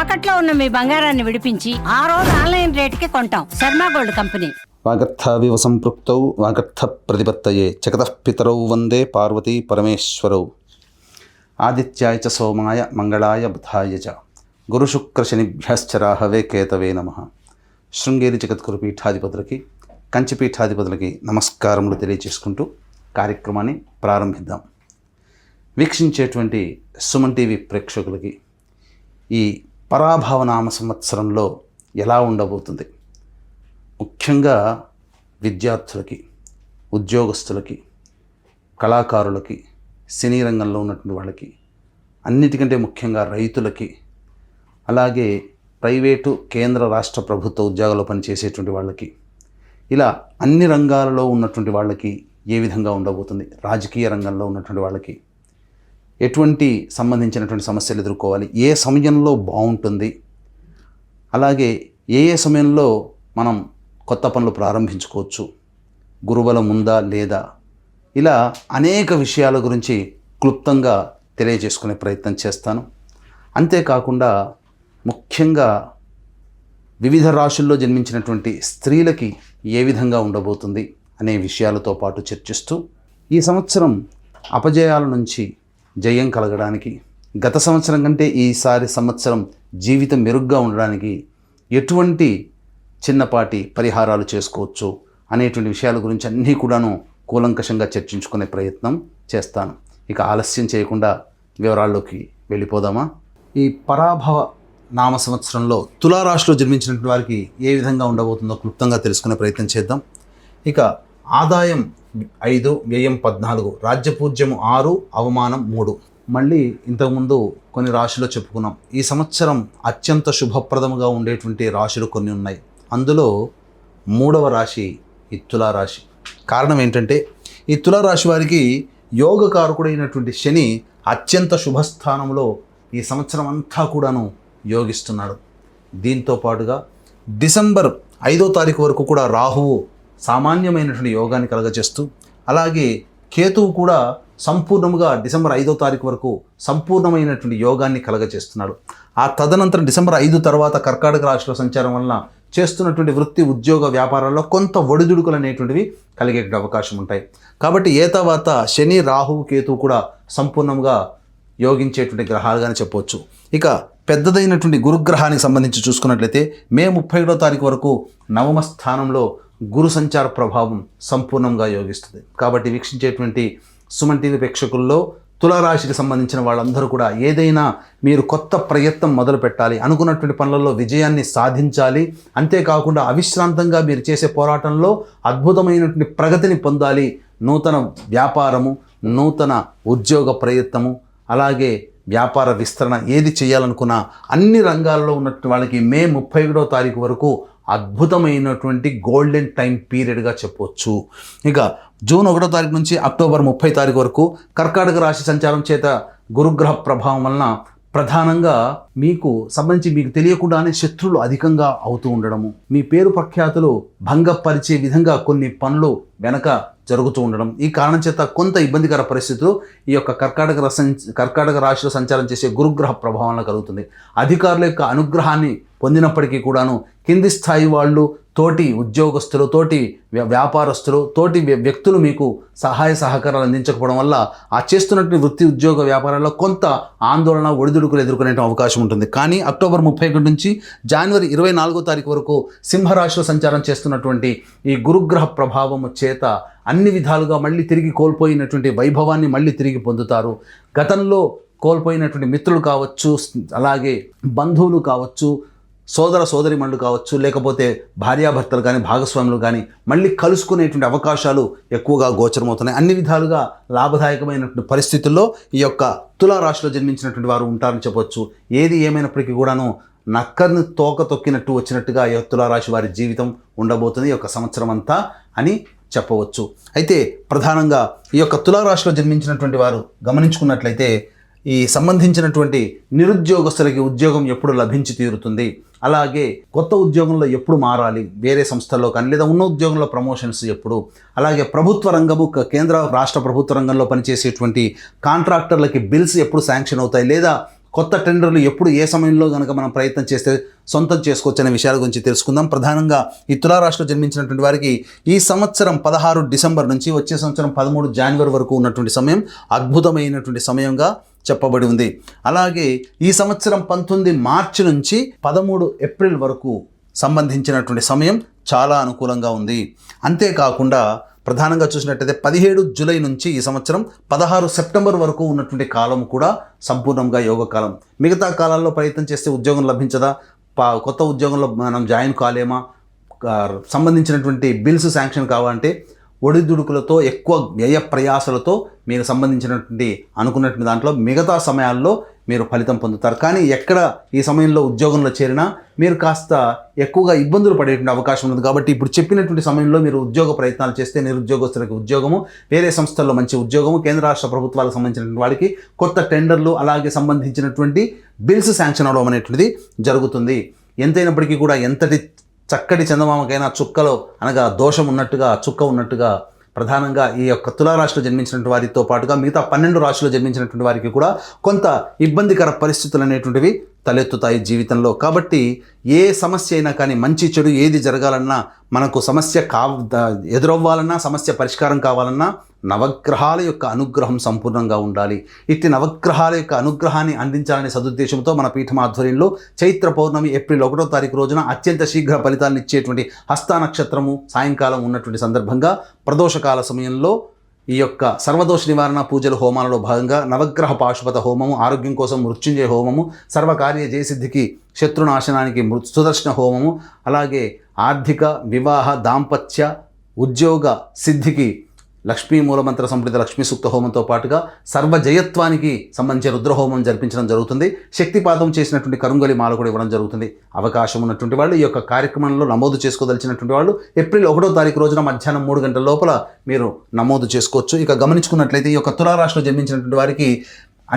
తాకట్లో ఉన్న మీ బంగారాన్ని విడిపించి ఆ రోజు ఆన్లైన్ రేటుకి కొంటాం. Sharma gold company. వాగర్థావివ సంపృక్తౌ వాగర్థ ప్రతిపత్తయే జగతః పితరౌ వందే పార్వతీ పరమేశ్వరౌ. ఆదిత్యాయ చ సోమాయ మంగళాయ బుధాయ చ గురుశుక్రశనిభ్యశ్చ రాహవే కేతవే నమః. శృంగేరి జగద్గురు పీఠాధిపతులకి, కంచి పీఠాధిపతులకి నమస్కారములు తెలియజేసుకుంటూ కార్యక్రమాన్ని ప్రారంభిద్దాం. వీక్షించేటువంటి సుమన్ టీవీ ప్రేక్షకులకి ఈ పరాభవనామ సంవత్సరంలో ఎలా ఉండబోతుంది, ముఖ్యంగా విద్యార్థులకి, ఉద్యోగస్తులకి, కళాకారులకి, సినీ రంగంలో ఉన్నటువంటి వాళ్ళకి, అన్నిటికంటే ముఖ్యంగా రైతులకి, అలాగే ప్రైవేటు కేంద్ర రాష్ట్ర ప్రభుత్వ ఉద్యోగాల్లో పనిచేసేటువంటి వాళ్ళకి, ఇలా అన్ని రంగాలలో ఉన్నటువంటి వాళ్ళకి ఏ విధంగా ఉండబోతుంది, రాజకీయ రంగంలో ఉన్నటువంటి వాళ్ళకి ఎటువంటి సంబంధించినటువంటి సమస్యలు ఎదుర్కోవాలి, ఏ సమయంలో బాగుంటుంది, అలాగే ఏ సమయంలో మనం కొత్త పనులు ప్రారంభించుకోవచ్చు, గురుబలం ఉందా లేదా, ఇలా అనేక విషయాల గురించి క్లుప్తంగా తెలియజేసుకునే ప్రయత్నం చేస్తాను. అంతేకాకుండా ముఖ్యంగా వివిధ రాశుల్లో జన్మించినటువంటి స్త్రీలకి ఏ విధంగా ఉండబోతుంది అనే విషయాలతో పాటు చర్చిస్తూ ఈ సంవత్సరం అపజయాల నుంచి జయం కలగడానికి, గత సంవత్సరం కంటే ఈసారి సంవత్సరం జీవితం మెరుగ్గా ఉండడానికి ఎటువంటి చిన్నపాటి పరిహారాలు చేసుకోవచ్చు అనేటువంటి విషయాల గురించి అన్నీ కూడాను కూలంకషంగా చర్చించుకునే ప్రయత్నం చేస్తాను. ఇక ఆలస్యం చేయకుండా వివరాల్లోకి వెళ్ళిపోదామా. ఈ పరాభవ నామ సంవత్సరంలో తులారాశిలో జన్మించినటువంటి వారికి ఏ విధంగా ఉండబోతుందో క్లుప్తంగా తెలుసుకునే ప్రయత్నం చేద్దాం. ఇక ఆదాయం 5, వ్యయం 14, రాజ్యపూజ్యము 6, అవమానం 3. మళ్ళీ ఇంతకుముందు కొన్ని రాశులు చెప్పుకున్నాం. ఈ సంవత్సరం అత్యంత శుభప్రదముగా ఉండేటువంటి రాశులు కొన్ని ఉన్నాయి. అందులో 3వ రాశి ఈ తులారాశి. కారణం ఏంటంటే ఈ తులారాశి వారికి యోగకారకుడైనటువంటి శని అత్యంత శుభస్థానంలో ఈ సంవత్సరం అంతా కూడాను యోగిస్తున్నాడు. దీంతో పాటుగా డిసెంబర్ 5వ తారీఖు వరకు కూడా రాహువు సామాన్యమైనటువంటి యోగాన్ని కలగజేస్తూ, అలాగే కేతువు కూడా సంపూర్ణముగా డిసెంబర్ 5వ తారీఖు వరకు సంపూర్ణమైనటువంటి యోగాన్ని కలగజేస్తున్నాడు. ఆ తదనంతరం డిసెంబర్ 5 తర్వాత కర్కాటక రాశిలో సంచారం వలన చేస్తున్నటువంటి వృత్తి, ఉద్యోగ, వ్యాపారాల్లో కొంత ఒడిదుడుకులు అనేటువంటివి కలిగే అవకాశం ఉంటాయి. కాబట్టి ఏ తర్వాత శని, రాహువు, కేతువు కూడా సంపూర్ణంగా యోగించేటువంటి గ్రహాలుగానే చెప్పవచ్చు. ఇక పెద్దదైనటువంటి గురుగ్రహానికి సంబంధించి చూసుకున్నట్లయితే మే 31వ తారీఖు వరకు నవమ స్థానంలో గురు సంచార ప్రభావం సంపూర్ణంగా యోగిస్తుంది. కాబట్టి వీక్షించేటువంటి సుమన్ టీవీ ప్రేక్షకుల్లో తులారాశికి సంబంధించిన వాళ్ళందరూ కూడా ఏదైనా మీరు కొత్త ప్రయత్నం మొదలు పెట్టాలి, అనుకున్నటువంటి పనులలో విజయాన్ని సాధించాలి, అంతేకాకుండా అవిశ్రాంతంగా మీరు చేసే పోరాటంలో అద్భుతమైనటువంటి ప్రగతిని పొందాలి, నూతన వ్యాపారము, నూతన ఉద్యోగ ప్రయత్నము, అలాగే వ్యాపార విస్తరణ ఏది చేయాలనుకున్నా అన్ని రంగాల్లో ఉన్నటువంటి వాళ్ళకి మే 31వ తారీఖు వరకు అద్భుతమైనటువంటి గోల్డెన్ టైం పీరియడ్గా చెప్పవచ్చు. ఇక జూన్ 1వ తారీఖు నుంచి అక్టోబర్ 30 తారీఖు వరకు కర్కాటక రాశి సంచారం చేత గురుగ్రహ ప్రభావం వలన ప్రధానంగా మీకు సంబంధించి మీకు తెలియకుండానే శత్రువులు అధికంగా అవుతూ ఉండడము, మీ పేరు ప్రఖ్యాతులు భంగపరిచే విధంగా కొన్ని పనులు వెనక జరుగుతూ ఉండడం, ఈ కారణం చేత కొంత ఇబ్బందికర పరిస్థితులు ఈ యొక్క కర్కాటక రాశిలో సంచారం చేసే గురుగ్రహ ప్రభావంలో కలుగుతుంది. అధికారుల యొక్క అనుగ్రహాన్ని పొందినప్పటికీ కూడాను కింది స్థాయి వాళ్ళు, తోటి ఉద్యోగస్తులు, తోటి వ్యాపారస్తులు, తోటి వ్యక్తులు మీకు సహాయ సహకారాలు అందించకపోవడం వల్ల ఆ చేస్తున్నటువంటి వృత్తి, ఉద్యోగ, వ్యాపారాల్లో కొంత ఆందోళన, ఒడిదుడుకులు ఎదుర్కొనే అవకాశం ఉంటుంది. కానీ అక్టోబర్ 31 నుంచి జనవరి 24వ తారీఖు వరకు సింహరాశిలో సంచారం చేస్తున్నటువంటి ఈ గురుగ్రహ ప్రభావము చేత అన్ని విధాలుగా మళ్ళీ తిరిగి కోల్పోయినటువంటి వైభవాన్ని మళ్ళీ తిరిగి పొందుతారు. గతంలో కోల్పోయినటువంటి మిత్రులు కావచ్చు, అలాగే బంధువులు కావచ్చు, సోదర సోదరిమణులు కావచ్చు, లేకపోతే భార్యాభర్తలు కానీ, భాగస్వాములు కానీ మళ్ళీ కలుసుకునేటువంటి అవకాశాలు ఎక్కువగా గోచరమవుతున్నాయి. అన్ని విధాలుగా లాభదాయకమైనటువంటి పరిస్థితుల్లో ఈ యొక్క తులారాశిలో జన్మించినటువంటి వారు ఉంటారని చెప్పవచ్చు. ఏది ఏమైనప్పటికీ కూడాను నక్కర్ని తోక తొక్కినట్టు వచ్చినట్టుగా ఈ తులారాశి వారి జీవితం ఉండబోతుంది ఈ యొక్క సంవత్సరం అంతా అని చెప్పవచ్చు. అయితే ప్రధానంగా ఈ యొక్క తులారాశిలో జన్మించినటువంటి వారు గమనించుకున్నట్లయితే ఈ సంబంధించినటువంటి నిరుద్యోగస్తులకి ఉద్యోగం ఎప్పుడు లభించి తీరుతుంది, అలాగే కొత్త ఉద్యోగంలో ఎప్పుడు మారాలి, వేరే సంస్థల్లో కానీ లేదా ఉన్న ఉద్యోగంలో ప్రమోషన్స్ ఎప్పుడు, అలాగే ప్రభుత్వ రంగము, కేంద్ర రాష్ట్ర ప్రభుత్వ రంగంలో పనిచేసేటువంటి కాంట్రాక్టర్లకి బిల్స్ ఎప్పుడు శాంక్షన్ అవుతాయి, లేదా కొత్త టెండర్లు ఎప్పుడు ఏ సమయంలో కనుక మనం ప్రయత్నం చేస్తే సొంతం చేసుకోవచ్చు అనే విషయాల గురించి తెలుసుకుందాం. ప్రధానంగా ఈ తులారాశిలో జన్మించినటువంటి వారికి ఈ సంవత్సరం 16 డిసెంబర్ నుంచి వచ్చే సంవత్సరం 13 జనవరి వరకు ఉన్నటువంటి సమయం అద్భుతమైనటువంటి సమయంగా చెప్పబడి ఉంది. అలాగే ఈ సంవత్సరం 19 మార్చి నుంచి 13 ఏప్రిల్ వరకు సంబంధించినటువంటి సమయం చాలా అనుకూలంగా ఉంది. అంతేకాకుండా ప్రధానంగా చూసినట్టయితే 17 జూలై నుంచి ఈ సంవత్సరం 16 సెప్టెంబర్ వరకు ఉన్నటువంటి కాలం కూడా సంపూర్ణంగా యోగకాలం. మిగతా కాలాల్లో ప్రయత్నం చేస్తే ఉద్యోగం లభించదా, కొత్త ఉద్యోగంలో మనం జాయిన్ కాలేమా, సంబంధించినటువంటి బిల్స్ శాంక్షన్ కావాలంటే ఒడిదుడుకులతో ఎక్కువ వ్యయ ప్రయాసలతో మీకు సంబంధించినటువంటి అనుకున్నటువంటి దాంట్లో మిగతా సమయాల్లో మీరు ఫలితం పొందుతారు. కానీ ఎక్కడ ఈ సమయంలో ఉద్యోగంలో చేరినా మీరు కాస్త ఎక్కువగా ఇబ్బందులు పడేటువంటి అవకాశం ఉంది. కాబట్టి ఇప్పుడు చెప్పినటువంటి సమయంలో మీరు ఉద్యోగ ప్రయత్నాలు చేస్తే నిరుద్యోగస్తులకు ఉద్యోగము, వేరే సంస్థల్లో మంచి ఉద్యోగము, కేంద్ర రాష్ట్ర ప్రభుత్వాలకు సంబంధించినటువంటి వాడికి కొత్త టెండర్లు, అలాగే సంబంధించినటువంటి బిల్స్ శాంక్షన్ అవడం అనేటువంటిది జరుగుతుంది. ఎంతైనప్పటికీ కూడా ఎంతటి చక్కటి చందమామకైనా చుక్కలో అనగా దోషం ఉన్నట్టుగా, చుక్క ఉన్నట్టుగా ప్రధానంగా ఈ యొక్క తులారాశిలో జన్మించినటువంటి వారితో పాటుగా మిగతా 12 రాశిలో జన్మించినటువంటి వారికి కూడా కొంత ఇబ్బందికర పరిస్థితులు అనేటువంటివి తలెత్తుతాయి జీవితంలో. కాబట్టి ఏ సమస్య అయినా కానీ, మంచి చెడు ఏది జరగాలన్నా, మనకు సమస్య ఎదురవ్వాలన్నా, సమస్య పరిష్కారం కావాలన్నా నవగ్రహాల యొక్క అనుగ్రహం సంపూర్ణంగా ఉండాలి. ఇట్టి నవగ్రహాల యొక్క అనుగ్రహాన్ని అందించాలనే సదుద్దేశంతో మన పీఠం ఆధ్వర్యంలో చైత్ర పౌర్ణమి ఏప్రిల్ 1వ తారీఖు రోజున అత్యంత శీఘ్ర ఫలితాలను ఇచ్చేటువంటి హస్త నక్షత్రము సాయంకాలం ఉన్నటువంటి సందర్భంగా ప్రదోషకాల సమయంలో ఈ యొక్క సర్వదోష నివారణ పూజల హోమాలలో భాగంగా నవగ్రహ పాశుపత హోమము, ఆరోగ్యం కోసం మృత్యుంజయ హోమము, సర్వకార్య జయసిద్ధికి శత్రునాశనానికి సుదర్శన హోమము, అలాగే ఆర్థిక, వివాహ, దాంపత్య, ఉద్యోగ సిద్ధికి లక్ష్మీ మూలమంత్ర సంప్రీత లక్ష్మీ సూక్త హోమంతో పాటుగా సర్వజయత్వానికి సంబంధించిన రుద్రహోమం జరిపించడం జరుగుతుంది. శక్తిపాతం చేసినటువంటి కరుంగలి మాల కూడా ఇవ్వడం జరుగుతుంది. అవకాశం ఉన్నటువంటి వాళ్ళు ఈ యొక్క కార్యక్రమంలో నమోదు చేసుకోదలిచినటువంటి వాళ్ళు ఏప్రిల్ 1వ తారీఖు రోజున మధ్యాహ్నం 3 గంటల లోపల మీరు నమోదు చేసుకోవచ్చు. ఇక గమనించుకున్నట్లయితే ఈ యొక్క తులారాశిలో జన్మించినటువంటి వారికి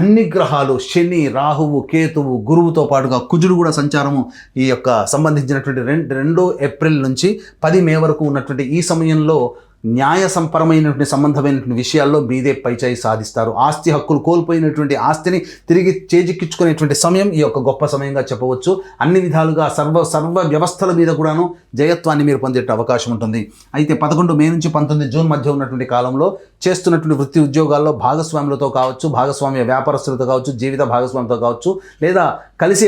అన్ని గ్రహాలు శని, రాహువు, కేతువు, గురువుతో పాటుగా కుజుడు కూడా సంచారము ఈ యొక్క సంబంధించినటువంటి 2 ఏప్రిల్ నుంచి 10 మే వరకు ఉన్నటువంటి ఈ సమయంలో న్యాయ సంపరమైనటువంటి సంబంధమైనటువంటి విషయాల్లో మీదే పైచేయి సాధిస్తారు. ఆస్తి హక్కులు కోల్పోయినటువంటి ఆస్తిని తిరిగి చేజిక్కించుకునేటువంటి సమయం ఈ యొక్క గొప్ప సమయంగా చెప్పవచ్చు. అన్ని విధాలుగా సర్వ వ్యవస్థల మీద కూడాను జయత్వాన్ని మీరు పొందే అవకాశం ఉంటుంది. అయితే 11 మే నుంచి 19 జూన్ మధ్య ఉన్నటువంటి కాలంలో చేస్తున్నటువంటి వృత్తి ఉద్యోగాల్లో భాగస్వాములతో కావచ్చు, భాగస్వామ్య వ్యాపారస్తులతో కావచ్చు, జీవిత భాగస్వామితో కావచ్చు, లేదా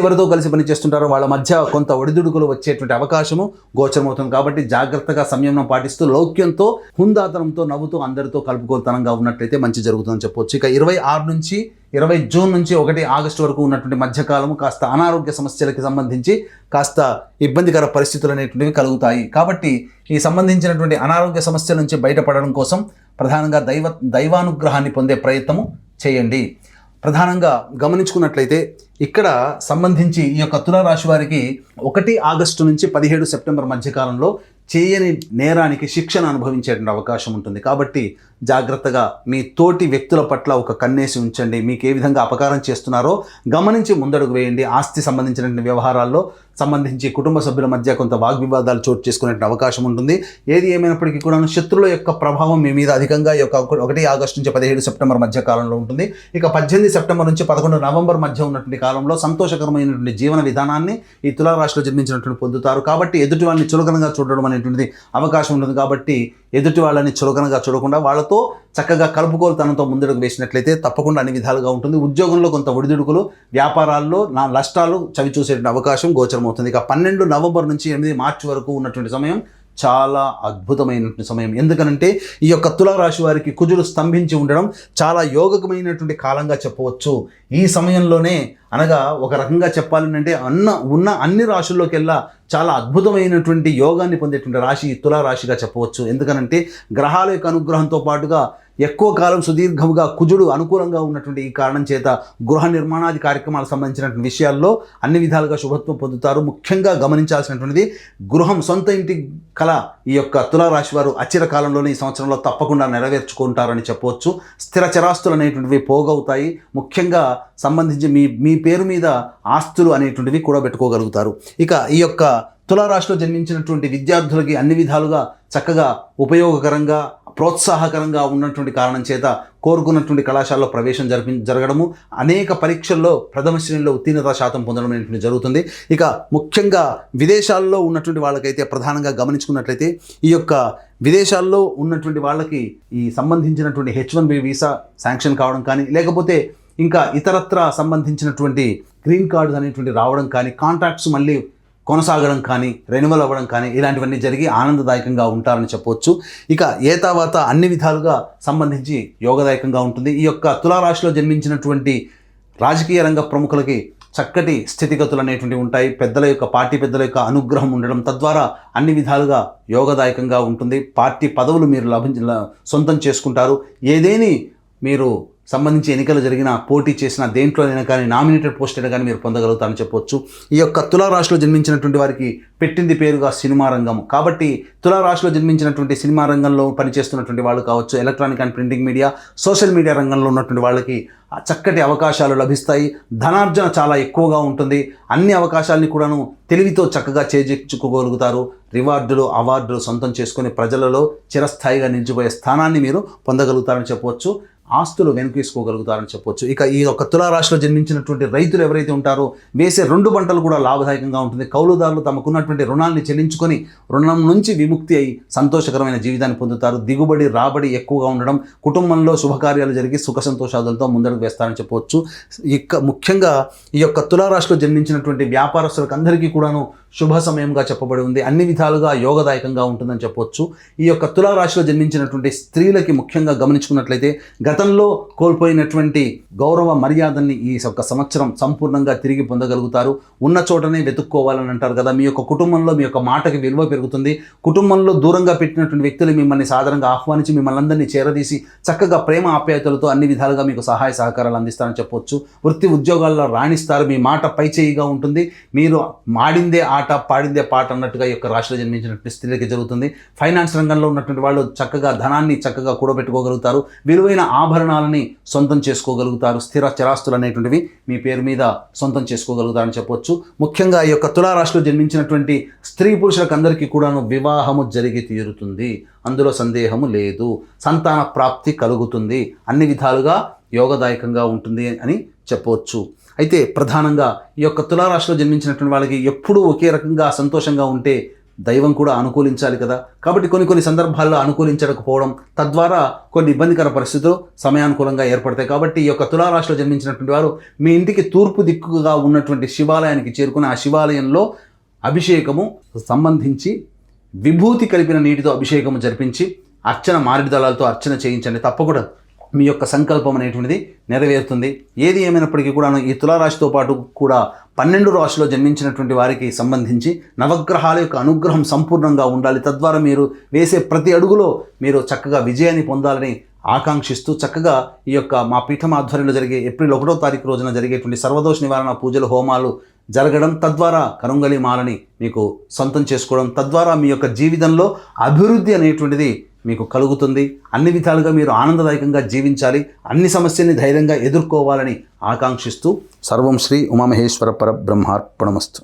ఎవరితో కలిసి పనిచేస్తుంటారో వాళ్ళ మధ్య కొంత ఒడిదుడుకులు వచ్చేటువంటి అవకాశము గోచరమవుతుంది. కాబట్టి జాగ్రత్తగా సంయమనం పాటిస్తూ లౌక్యంతో, హుందాతనంతో, నవ్వుతూ అందరితో కలుపుకోతనంగా ఉన్నట్లయితే మంచి జరుగుతుందని చెప్పవచ్చు. ఇక 26 నుంచి 20 జూన్ నుంచి 1 ఆగస్టు వరకు ఉన్నటువంటి మధ్యకాలము కాస్త అనారోగ్య సమస్యలకి సంబంధించి కాస్త ఇబ్బందికర పరిస్థితులు అనేటువంటివి కలుగుతాయి. కాబట్టి ఈ సంబంధించినటువంటి అనారోగ్య సమస్యల నుంచి బయటపడడం కోసం ప్రధానంగా దైవానుగ్రహాన్ని పొందే ప్రయత్నము చేయండి. ప్రధానంగా గమనించుకున్నట్లయితే ఇక్కడ సంబంధించి ఈ యొక్క తులారాశి వారికి 1 ఆగస్టు నుంచి 17 సెప్టెంబర్ మధ్యకాలంలో చేయని నేరానికి శిక్షను అనుభవించేటువంటి అవకాశం ఉంటుంది. కాబట్టి జాగ్రత్తగా మీ తోటి వ్యక్తుల పట్ల ఒక కన్నేసి ఉంచండి. మీకు ఏ విధంగా అపకారం చేస్తున్నారో గమనించి ముందడుగు వేయండి. ఆస్తి సంబంధించినటువంటి వ్యవహారాల్లో సంబంధించి కుటుంబ సభ్యుల మధ్య కొంత వాగ్వివాదాలు చోటు చేసుకునే అవకాశం ఉంటుంది. ఏది ఏమైనప్పటికీ కూడా శత్రువుల యొక్క ప్రభావం మీ మీద అధికంగా ఈ యొక్క 1 ఆగస్టు నుంచి 17 సెప్టెంబర్ మధ్య కాలంలో ఉంటుంది. ఇక 18 సెప్టెంబర్ నుంచి 11 నవంబర్ మధ్య ఉన్నటువంటి కాలంలో సంతోషకరమైనటువంటి జీవన విధానాన్ని ఈ తులారాశిలో జన్మించినటువంటి పొందుతారు. కాబట్టి ఎదుటి వాళ్ళని చులకనగా చూడడం అనేటువంటిది అవకాశం ఉంటుంది. కాబట్టి ఎదుటి వాళ్ళని చులకనగా చూడకుండా వాళ్ళతో చక్కగా కలుపుకోలుతనంతో ముందడుగు వేసినట్లయితే తప్పకుండా అన్ని విధాలుగా ఉంటుంది. ఉద్యోగంలో కొంత ఒడిదుడుకులు, వ్యాపారాల్లో నష్టాలు చవి చూసేటువంటి అవకాశం గోచరమవుతుంది. ఇక 12 నవంబర్ నుంచి 8 మార్చి వరకు ఉన్నటువంటి సమయం చాలా అద్భుతమైనటువంటి సమయం. ఎందుకనంటే ఈ యొక్క తులారాశి వారికి కుజుడు స్తంభించి ఉండడం చాలా యోగకమైనటువంటి కాలంగా చెప్పవచ్చు. ఈ సమయంలోనే అనగా ఒక రకంగా చెప్పాలంటే ఉన్న అన్ని రాశుల్లోకెల్లా చాలా అద్భుతమైనటువంటి యోగాన్ని పొందేటువంటి రాశి తులారాశిగా చెప్పవచ్చు. ఎందుకనంటే గ్రహాల యొక్క అనుగ్రహంతో పాటుగా ఎక్కువ కాలం సుదీర్ఘముగా కుజుడు అనుకూలంగా ఉన్నటువంటి ఈ కారణం చేత గృహ నిర్మాణాది కార్యక్రమాలకు సంబంధించినటువంటి విషయాల్లో అన్ని విధాలుగా శుభత్వం పొందుతారు. ముఖ్యంగా గమనించాల్సినటువంటిది గృహం, సొంత ఇంటి కళ ఈ యొక్క తులారాశి వారు అచిర కాలంలోనే ఈ సంవత్సరంలో తప్పకుండా నెరవేర్చుకుంటారని చెప్పవచ్చు. స్థిర చరాస్తులు అనేటువంటివి పోగవుతాయి. ముఖ్యంగా సంబంధించి మీ పేరు మీద ఆస్తులు అనేటువంటివి కూడా పెట్టుకోగలుగుతారు. ఇక ఈ యొక్క తులారాశిలో జన్మించినటువంటి విద్యార్థులకి అన్ని విధాలుగా చక్కగా ఉపయోగకరంగా ప్రోత్సాహకరంగా ఉన్నటువంటి కారణం చేత కోరుకున్నటువంటి కళాశాలలో ప్రవేశం జరగడము, అనేక పరీక్షల్లో ప్రథమ శ్రేణిలో ఉత్తీర్ణత శాతం పొందడం అనేటువంటి జరుగుతుంది. ఇక ముఖ్యంగా విదేశాల్లో ఉన్నటువంటి వాళ్ళకైతే ప్రధానంగా గమనించుకున్నట్లయితే ఈ యొక్క విదేశాల్లో ఉన్నటువంటి వాళ్ళకి ఈ సంబంధించినటువంటి H1B వీసా శాంక్షన్ కావడం కానీ, లేకపోతే ఇంకా ఇతరత్ర సంబంధించినటువంటి గ్రీన్ కార్డ్స్ అనేటువంటి రావడం కానీ, కాంట్రాక్ట్స్ మళ్ళీ కొనసాగడం కానీ, రెన్యువల్ అవ్వడం కానీ, ఇలాంటివన్నీ జరిగి ఆనందదాయకంగా ఉంటారని చెప్పవచ్చు. ఇక ఏతావాత అన్ని విధాలుగా సంబంధించి యోగదాయకంగా ఉంటుంది. ఈ యొక్క తులారాశిలో జన్మించినటువంటి రాజకీయ రంగ ప్రముఖులకి చక్కటి స్థితిగతులు అనేటువంటివి ఉంటాయి. పార్టీ పెద్దల యొక్క అనుగ్రహం ఉండడం తద్వారా అన్ని విధాలుగా యోగదాయకంగా ఉంటుంది. పార్టీ పదవులు మీరు సొంతం చేసుకుంటారు. ఏదేని మీరు సంబంధించి ఎన్నికలు జరిగిన, పోటీ చేసిన దేంట్లోనైనా కానీ, నామినేటెడ్ పోస్ట్ అయినా కానీ మీరు పొందగలుగుతారని చెప్పొచ్చు. ఈ యొక్క తులారాశిలో జన్మించినటువంటి వారికి పెట్టింది పేరుగా సినిమా రంగం. కాబట్టి తులారాశిలో జన్మించినటువంటి సినిమా రంగంలో పనిచేస్తున్నటువంటి వాళ్ళు కావచ్చు, electronic and printing media, social media రంగంలో ఉన్నటువంటి వాళ్ళకి చక్కటి అవకాశాలు లభిస్తాయి. ధనార్జన చాలా ఎక్కువగా ఉంటుంది. అన్ని అవకాశాలని కూడాను తెలివితో చక్కగా చేజిక్చుకోగలుగుతారు. రివార్డులు, అవార్డులు సొంతం చేసుకొని ప్రజలలో చిరస్థాయిగా నిలిచిపోయే స్థానాన్ని మీరు పొందగలుగుతారని చెప్పవచ్చు. ఆస్తులు వెనుకేసుకోగలుగుతారని చెప్పొచ్చు. ఇక ఈ యొక్క తులారాశిలో జన్మించినటువంటి రైతులు ఎవరైతే ఉంటారో వేసే 2 పంటలు కూడా లాభదాయకంగా ఉంటుంది. కౌలుదారులు తమకున్నటువంటి రుణాన్ని చెల్లించుకొని రుణం నుంచి విముక్తి అయి సంతోషకరమైన జీవితాన్ని పొందుతారు. దిగుబడి, రాబడి ఎక్కువగా ఉండడం, కుటుంబంలో శుభకార్యాలు జరిగి సుఖ సంతోషాలతో ముందడుగు వేస్తారని చెప్పవచ్చు. ఇక ముఖ్యంగా ఈ యొక్క తులారాశిలో జన్మించినటువంటి వ్యాపారస్తులకు అందరికీ కూడాను శుభ సమయంగా చెప్పబడి ఉంది. అన్ని విధాలుగా యోగదాయకంగా ఉంటుందని చెప్పవచ్చు. ఈ యొక్క తులారాశిలో జన్మించినటువంటి స్త్రీలకి ముఖ్యంగా గమనించుకున్నట్లయితే గతంలో కోల్పోయినటువంటి గౌరవ మర్యాదల్ని ఈ యొక్క సంవత్సరం సంపూర్ణంగా తిరిగి పొందగలుగుతారు. ఉన్న చోటనే వెతుక్కోవాలని అంటారు కదా, మీ యొక్క కుటుంబంలో మీ యొక్క మాటకి విలువ పెరుగుతుంది. కుటుంబంలో దూరంగా పెట్టినటువంటి వ్యక్తులు మిమ్మల్ని సాధారణంగా ఆహ్వానించి మిమ్మల్ని అందరినీ చేరదీసి చక్కగా ప్రేమ ఆప్యాయతలతో అన్ని విధాలుగా మీకు సహాయ సహకారాలు అందిస్తారని చెప్పవచ్చు. వృత్తి ఉద్యోగాల్లో రాణిస్తారు. మీ మాట పైచేయిగా ఉంటుంది. మీరు మాడిందే ఆట, పాడిందే పాట అన్నట్టుగా ఈ యొక్క రాశిలో జన్మించినటువంటి స్త్రీలకి జరుగుతుంది. ఫైనాన్స్ రంగంలో ఉన్నటువంటి వాళ్ళు చక్కగా ధనాన్ని చక్కగా కూడబెట్టుకోగలుగుతారు. విలువైన ఆభరణాలని సొంతం చేసుకోగలుగుతారు. స్థిర చరాస్తులు అనేటువంటివి మీ పేరు మీద సొంతం చేసుకోగలుగుతారని చెప్పవచ్చు. ముఖ్యంగా ఈ యొక్క తులారాశిలో జన్మించినటువంటి స్త్రీ పురుషులకు అందరికీ కూడాను వివాహము జరిగి తీరుతుంది. అందులో సందేహము లేదు. సంతాన ప్రాప్తి కలుగుతుంది. అన్ని విధాలుగా యోగదాయకంగా ఉంటుంది అని చెప్పవచ్చు. అయితే ప్రధానంగా ఈ యొక్క తులారాశిలో జన్మించినటువంటి వాళ్ళకి ఎప్పుడూ ఒకే రకంగా సంతోషంగా ఉంటే దైవం కూడా అనుకూలించాలి కదా. కాబట్టి కొన్ని సందర్భాల్లో అనుకూలించకపోవడం, తద్వారా కొన్ని ఇబ్బందికర పరిస్థితులు సమయానుకూలంగా ఏర్పడతాయి. కాబట్టి ఈ యొక్క తులారాశిలో జన్మించినటువంటి వారు మీ ఇంటికి తూర్పు దిక్కుగా ఉన్నటువంటి శివాలయానికి చేరుకుని ఆ శివాలయంలో అభిషేకము సంబంధించి విభూతి కలిపిన నీటితో అభిషేకము జరిపించి అర్చన, మారేడు దళాలతో అర్చన చేయించండి. తప్పకుండా మీ యొక్క సంకల్పం అనేటువంటిది నెరవేరుతుంది. ఏది ఏమైనప్పటికీ కూడా ఈ తులారాశితో పాటు కూడా 12 రాశిలో జన్మించినటువంటి వారికి సంబంధించి నవగ్రహాల యొక్క అనుగ్రహం సంపూర్ణంగా ఉండాలి. తద్వారా మీరు వేసే ప్రతి అడుగులో మీరు చక్కగా విజయాన్ని పొందాలని ఆకాంక్షిస్తూ చక్కగా ఈ యొక్క మా పీఠం ఆధ్వర్యంలో జరిగే ఏప్రిల్ 1వ తారీఖు రోజున జరిగేటువంటి సర్వదోష నివారణ పూజలు, హోమాలు జరగడం, తద్వారా కరుంగలి మాలని మీకు సొంతం చేసుకోవడం, తద్వారా మీ యొక్క జీవితంలో అభివృద్ధి అనేటువంటిది మీకు కలుగుతుంది. అన్ని విధాలుగా మీరు ఆనందదాయకంగా జీవించాలి. అన్ని సమస్యల్ని ధైర్యంగా ఎదుర్కోవాలని ఆకాంక్షిస్తూ సర్వం శ్రీ ఉమామహేశ్వర పరబ్రహ్మార్పణమస్తు.